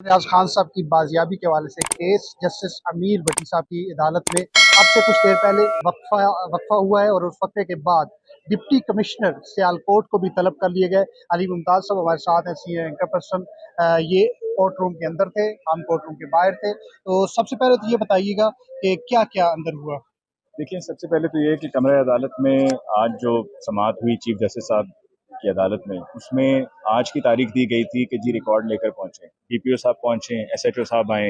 रियाज खान साहब की बाजियाबी के हवाले से केस जस्टिस अमीर भट्टी साहब की अदालत में अब से कुछ देर पहले वक्फा हुआ है और उस वक्फे के बाद डिप्टी कमिश्नर सियालकोट को भी तलब कर लिए गए। अली मुमताज साहब हमारे साथ हैं, सीनियर एंकर पर्सन। ये कोर्ट रूम के अंदर थे, हम कोर्ट रूम के बाहर थे। तो सबसे पहले तो ये बताइएगा कि क्या क्या अंदर हुआ। देखिए, सबसे पहले तो ये कि कमरा अदालत में आज जो समाअत हुई चीफ जस्टिस साहब की अदालत में, उसमें आज की तारीख दी गई थी कि जी रिकॉर्ड लेकर पहुंचे, डीपीओ साहब पहुंचे, एसएचओ साहब आए।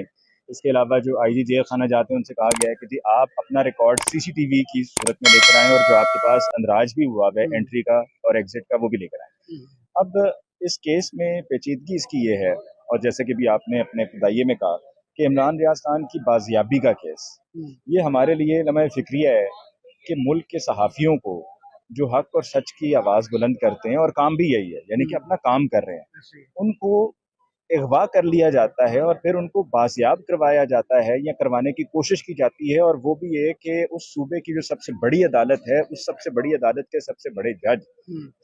इसके अलावा जो आईजी जेल खाना जाते हैं उनसे कहा गया है कि जी आप अपना रिकॉर्ड सीसीटीवी की सूरत में लेकर आएं और जो आपके पास अंदराज भी हुआ है एंट्री का और एग्जिट का वो भी लेकर आएं। अब इस केस में पेचीदगी इसकी ये है, और जैसे कि भी आपने अपने इब्तिदाइये में कहा कि इमरान रियाज खान की बाजियाबी का केस, ये हमारे लिए लम्हे फिक्रिया है कि मुल्क के सहाफ़ियों को जो हक और सच की आवाज़ बुलंद करते हैं और काम भी यही है, यानी कि अपना काम कर रहे हैं, उनको अगवा कर लिया जाता है और फिर उनको बाजियाब करवाया जाता है या करवाने की कोशिश की जाती है। और वो भी ये कि उस सूबे की जो सबसे बड़ी अदालत है, उस सबसे बड़ी अदालत के सबसे बड़े जज,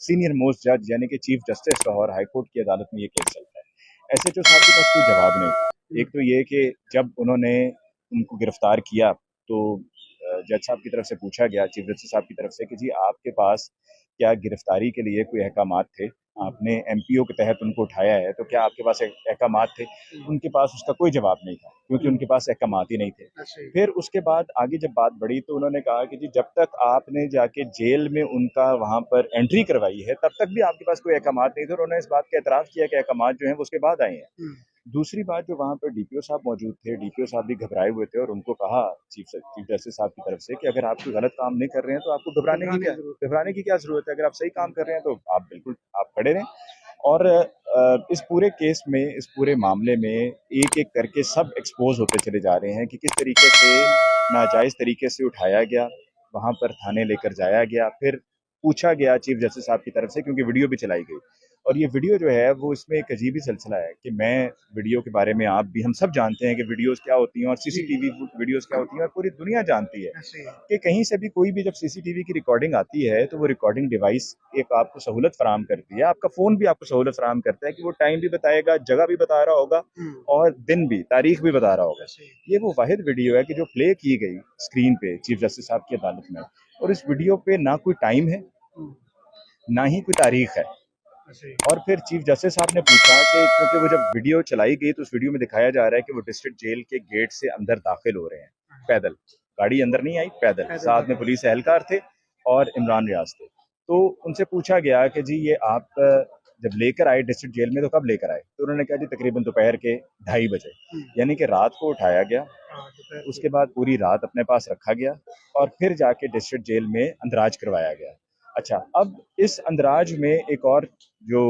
सीनियर मोस्ट जज यानी कि chief justice Lahore high court की अदालत में ये केस चलता है। एसएचओ साहब के पास कोई जवाब नहीं। एक तो ये कि जब उन्होंने उनको गिरफ्तार किया तो जज साहब की तरफ से पूछा गया, चीफ जस्टिस साहब की तरफ से, कि जी आपके पास क्या गिरफ्तारी के लिए कोई अहकामात थे, आपने एमपीओ के तहत उनको उठाया है तो क्या आपके पास अहकामात थे? उनके पास उसका कोई जवाब नहीं था, क्योंकि उनके पास अहकामात ही नहीं थे। फिर उसके बाद आगे जब बात बढ़ी तो उन्होंने कहा कि जी जब तक आपने जाके जेल में उनका वहां पर एंट्री करवाई है तब तक भी आपके पास कोई अहकामात नहीं थे, और उन्होंने इस बात का एतराफ़ किया कि अहकामात जो है वो उसके बाद आए हैं। दूसरी बात, जो वहाँ पर डीपीओ साहब मौजूद थे, डीपीओ साहब भी घबराए हुए थे और उनको कहा चीफ जस्टिस साहब की तरफ से कि अगर आप कोई गलत काम नहीं कर रहे हैं तो आपको घबराने की क्या जरूरत है? अगर आप सही काम कर रहे हैं तो आप बिल्कुल आप खड़े रहें। और इस पूरे केस में, इस पूरे मामले में एक एक करके सब एक्सपोज होते चले जा रहे हैं कि किस तरीके से नाजायज़ तरीके से उठाया गया, वहाँ पर थाने लेकर जाया गया, फिर पूछा गया चीफ जस्टिस साहब की तरफ से, क्योंकि वीडियो भी चलाई गई। और ये वीडियो जो है वो, इसमें एक अजीब ही सिलसिला है कि मैं वीडियो के बारे में, आप भी, हम सब जानते हैं कि वीडियोस क्या होती हैं और सीसीटीवी वीडियोस क्या होती हैं, और पूरी दुनिया जानती है कि कहीं से भी कोई भी जब सीसीटीवी की रिकॉर्डिंग आती है तो वो रिकॉर्डिंग डिवाइस एक आपको सहूलत फराम करती है, आपका फ़ोन भी आपको सहूलत फराम करता है कि वो टाइम भी बताएगा, जगह भी बता रहा होगा और दिन भी, तारीख भी बता रहा होगा। ये वो वाहिद वीडियो है कि जो प्ले की गई स्क्रीन पे चीफ जस्टिस साहब की अदालत में, और इस वीडियो पे ना कोई टाइम है, ना ही कोई तारीख है। और फिर चीफ जस्टिस साहब ने पूछा कि क्योंकि वो जब वीडियो चलाई गई तो उस वीडियो में दिखाया जा रहा है कि वो डिस्ट्रिक्ट जेल के गेट से अंदर दाखिल हो रहे हैं पैदल, गाड़ी अंदर नहीं आई, पैदल, साथ में पुलिस एहलकार थे और इमरान रियाज थे। तो उनसे पूछा गया कि जी ये आप जब लेकर आए डिस्ट्रिक्ट जेल में तो कब लेकर आए? तो उन्होंने कहा जी तकरीबन दोपहर के 2:30 बजे, यानी कि रात को उठाया गया, उसके बाद पूरी रात अपने पास रखा गया और फिर जाके डिस्ट्रिक्ट जेल में अंदराज करवाया गया। अच्छा, अब इस अंदराज में एक और जो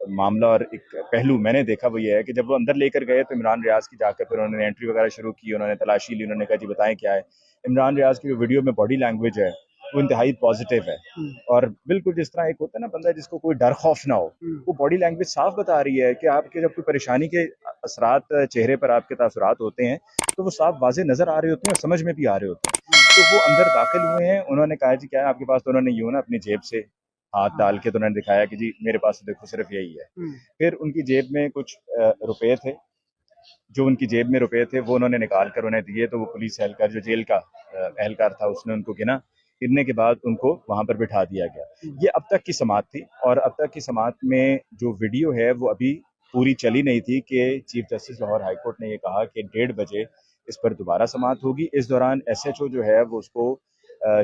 मामला और एक पहलू मैंने देखा वो ये है कि जब वो अंदर लेकर गए तो इमरान रियाज की जाकर फिर उन्होंने एंट्री वगैरह शुरू की, उन्होंने तलाशी ली, उन्होंने कहा जी बताएं क्या है। इमरान रियाज की जो वीडियो में बॉडी लैंग्वेज है वो इंतहाई पॉजिटिव है, और बिल्कुल जिस तरह एक होता है ना बंदा जिसको कोई डर खौफ ना हो, वो बॉडी लैंग्वेज साफ बता रही है कि आपके जब कोई परेशानी के असरात चेहरे पर आपके तासुरात होते हैं तो वो साफ वाजे नजर आ रहे होते हैं और समझ में भी आ रहे होते हैं। तो वो अंदर दाखिल हुए हैं, उन्होंने कहा जी क्या है आपके पास? तो उन्होंने यूं ना अपनी जेब से हाथ डाल के तो उन्होंने दिखाया कि जी मेरे पास तो देखो सिर्फ यही है। फिर उनकी जेब में कुछ रुपए थे, जो उनकी जेब में रुपए थे वो उन्होंने निकाल कर उन्हें दिए, तो वो पुलिस एहलकार, जो जेल का एहलकार था, उसने उनको गिना, गिनने के बाद उनको वहां पर बिठा दिया गया। ये अब तक की समाअत थी, और अब तक की समाअत में जो वीडियो है वो अभी पूरी चली नहीं थी कि चीफ जस्टिस लाहौर हाईकोर्ट ने ये कहा कि 1:30 बजे इस पर दोबारा समाअत होगी। इस दौरान एसएचओ जो है वो उसको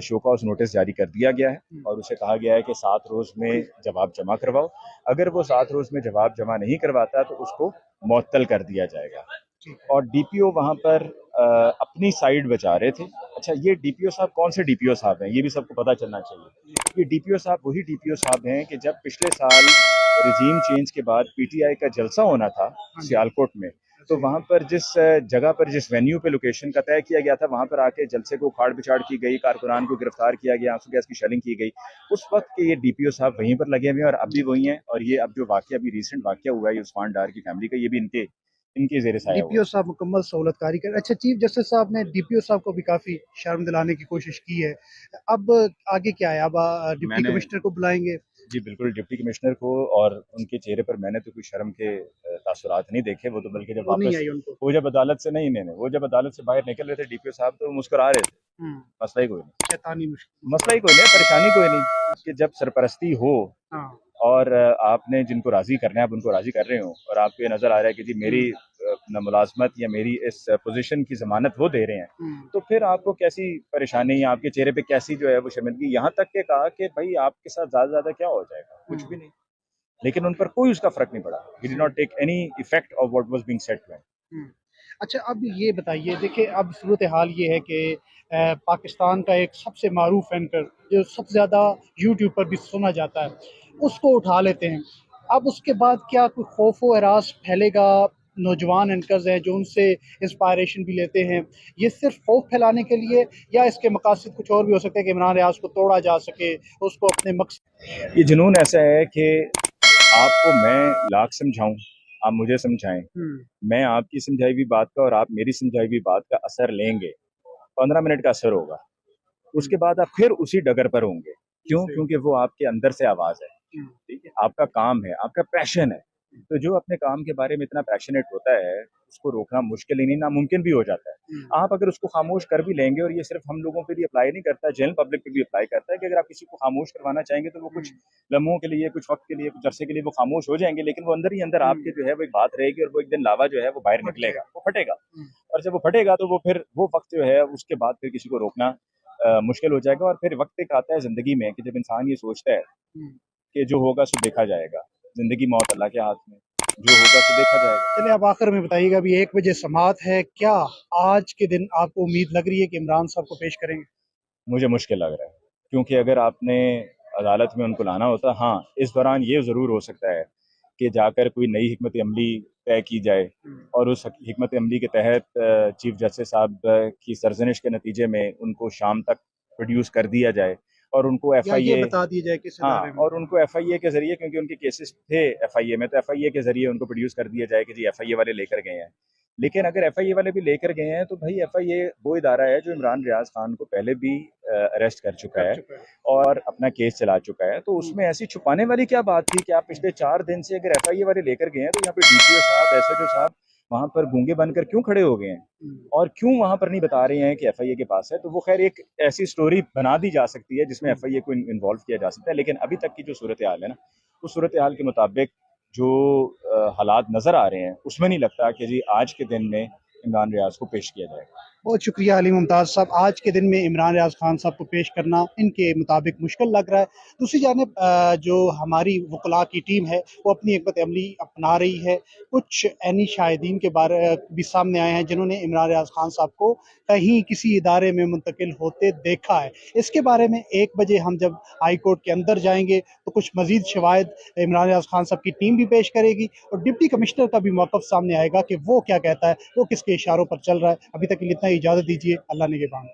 शो कॉज नोटिस जारी कर दिया गया है और उसे कहा गया है कि 7 रोज में जवाब जमा करवाओ। अगर वो 7 रोज में जवाब जमा नहीं करवाता तो उसको मुअत्तल कर दिया जाएगा। और डीपीओ वहां पर अपनी साइड बचा रहे थे। अच्छा, ये डीपीओ साहब कौन से डीपीओ साहब हैं ये भी सबको पता चलना चाहिए। ये डीपीओ साहब वही डीपीओ साहब हैं कि जब पिछले साल रिजीम चेंज के बाद पीटीआई का जलसा होना था सियालकोट में, तो वहां पर जिस जगह पर, जिस वेन्यू पे लोकेशन का तय किया गया था, वहां पर आके जलसे को उखाड़ पिछाड़ की गई, कारकुनान को गिरफ्तार किया गया, आंसू गैस की शेलिंग की गई। उस वक्त के ये डीपीओ साहब वहीं पर लगे हुए हैं और अब भी वही हैं। और ये अब जो वाकया, अभी रिसेंट वाकया हुआ है उस्मान डार की फैमिली का, ये भी इनके जेर साया हुआ डीपीओ साहब मुकम्मल सहूलतकारी कर। अच्छा, चीफ जस्टिस साहब ने डीपीओ साहब को भी काफी शर्म दिलाने की कोशिश की है। अब आगे क्या है? अब डिप्टी मैंने कमिश्नर को बुलाएंगे? जी बिल्कुल, डिप्टी कमिश्नर को और उनके चेहरे पर मैंने तो कोई शर्म के तासुरात नहीं देखे। वो तो बल्कि जब वो नहीं वापस आई उनको। वो जब अदालत से नहीं, वो जब अदालत से बाहर निकल रहे थे डीपीओ साहब तो वो मुस्कुरा रहे थे। हम्म। मसला ही कोई नहीं, शैतानी मसला ही मुस्कुराहट। कोई नहीं, परेशानी कोई नहीं कि जब सरपरस्ती हो हाँ। और आपने जिनको राज़ी करना है आप उनको राज़ी कर रहे हो और आपको ये नज़र आ रहा है कि जी मेरी मुलाज़मत या मेरी इस पोज़ीशन की ज़मानत वो दे रहे हैं, तो फिर आपको कैसी परेशानी या आपके चेहरे पे कैसी जो है वो शर्मिंदगी, यहाँ तक के कहा कि भई आपके साथ ज़्यादा से ज़्यादा क्या हो जाएगा? कुछ भी नहीं। लेकिन उन पर कोई उसका फ़र्क नहीं पड़ा। He did not take any effect of what was being said to him. Hmm. अच्छा, अब ये बताइए, देखिए अब सूरत-ए-हाल ये है कि पाकिस्तान का एक सबसे मारूफ़ एंकर जो सबसे ज़्यादा यूट्यूब पर भी सुना जाता है, उसको उठा लेते हैं। अब उसके बाद क्या कोई खौफ़ व हरास फैलेगा? नौजवान एंकर्स हैं जो उनसे इंस्पायरेशन भी लेते हैं, ये सिर्फ़ खौफ़ फैलाने के लिए या इसके मकासद कुछ और भी हो सकते हैं कि इमरान रियाज़ को तोड़ा जा सके, उसको अपने मकसद। ये जुनून ऐसा है कि आपको मैं लाख समझाऊँ, आप मुझे समझाएँ, हुँ। मैं आपकी समझाई हुई बात का और आप मेरी समझाई हुई बात का असर लेंगे। 15 मिनट का असर होगा। हुँ। उसके बाद आप फिर उसी डगर पर होंगे। क्यों? सही। क्योंकि वो आपके अंदर से आवाज़ है। हुँ। ठीक है? आपका काम है, आपका पैशन है। तो जो अपने काम के बारे में इतना पैशनेट होता है, उसको रोकना मुश्किल ही नहीं, नामुमकिन भी हो जाता है। हुँ। आप अगर उसको खामोश कर भी लेंगे और ये सिर्फ़ हम लोगों पे भी अप्लाई नहीं करता, जनरल पब्लिक पे भी अप्लाई करता है कि अगर आप किसी को खामोश करवाना चाहेंगे तो वो हुँ। कुछ लम्हों के लिए, कुछ वक़्त के लिए, कुछ अरसे के लिए वो खामोश हो जाएँगे, लेकिन वो अंदर ही अंदर हुँ। आपके जो है वो एक बात रहेगी और वो एक दिन लावा जो है वो बाहर फट निकलेगा, जाएगा। वो फटेगा। हुँ। और जब वो फटेगा तो वो फिर वो वक़्त जो है उसके बाद फिर किसी को रोकना मुश्किल हो जाएगा और फिर वक़्त एक आता है ज़िंदगी में कि जब इंसान ये सोचता है हुँ। कि जो होगा सो देखा जाएगा। ज़िंदगी मौत अल्लाह के हाथ में, जो होगा सो देखा जाएगा। चलिए, आप आखिर में बताइएगा, अभी 1 बजे समाअत है, क्या आज के दिन आपको उम्मीद लग रही है कि इमरान साहब को पेश करेंगे? मुझे मुश्किल लग रहा है, क्योंकि अगर आपने अदालत में उनको लाना होता, हाँ, इस दौरान ये ज़रूर हो सकता है कि जाकर कोई नई हिकमत अमली तय की जाए हुँ। और उस हिकमत अमली के तहत चीफ जस्टिस साहब की सरज़निश के नतीजे में उनको शाम तक प्रोड्यूस कर दिया जाए और उनको या ये एफआईए, बता दिया जाए किस हाँ, इदारे में? और उनको एफआईए के ज़रिए, क्योंकि उनके केसेस थे एफआईए में, तो एफआईए के ज़रिए उनको प्रोड्यूस कर दिया जाए कि जी एफआईए वाले लेकर गए हैं। लेकिन अगर एफआईए वाले भी लेकर गए हैं तो भाई एफआईए वो इदारा है जो इमरान रियाज खान को पहले भी अरेस्ट कर चुका कर है चुका है। और अपना केस चला चुका है, तो हुँ। उसमें ऐसी छुपाने वाली क्या बात थी कि आप पिछले 4 दिन से अगर एफआईए वाले लेकर गए हैं तो यहाँ पे डीपीओ साहब, एसएचओ साहब वहां पर गूंगे बनकर क्यों खड़े हो गए हैं हुँ। और क्यों वहां पर नहीं बता रहे हैं कि एफआईए के पास है? तो वो खैर एक ऐसी स्टोरी बना दी जा सकती है जिसमें हुँ। एफआईए को इन्वॉल्व किया जा सकता है, लेकिन अभी तक की जो सूरत हाल है ना, उस सूरत हाल के मुताबिक जो हालात नजर आ रहे हैं उसमें नहीं लगता कि जी आज के दिन में इमरान रियाज को पेश किया जाएगा। बहुत शुक्रिया अली मुमताज़ साहब। आज के दिन में इमरान रियाज़ खान साहब को पेश करना इनके मुताबिक मुश्किल लग रहा है। दूसरी जानिब जो हमारी वकला की टीम है वो अपनी हिकमत अमली अपना रही है। कुछ ऐनी शाहिदीन के बारे भी सामने आए हैं जिन्होंने इमरान रियाज़ खान साहब को कहीं किसी इदारे में मुंतकिल होते देखा है। इसके बारे में 1 बजे हम जब हाई कोर्ट के अंदर जाएंगे तो कुछ मज़ीद शवाहिद इमरान रियाज़ खान साहब की टीम भी पेश करेगी और डिप्टी कमिश्नर का भी मौक़िफ़ सामने आएगा कि वो क्या कहता है, वो किसके इशारों पर चल रहा है। अभी तक के लिए इतना ही, इजाज़त दीजिए। अल्लाह निगहबान।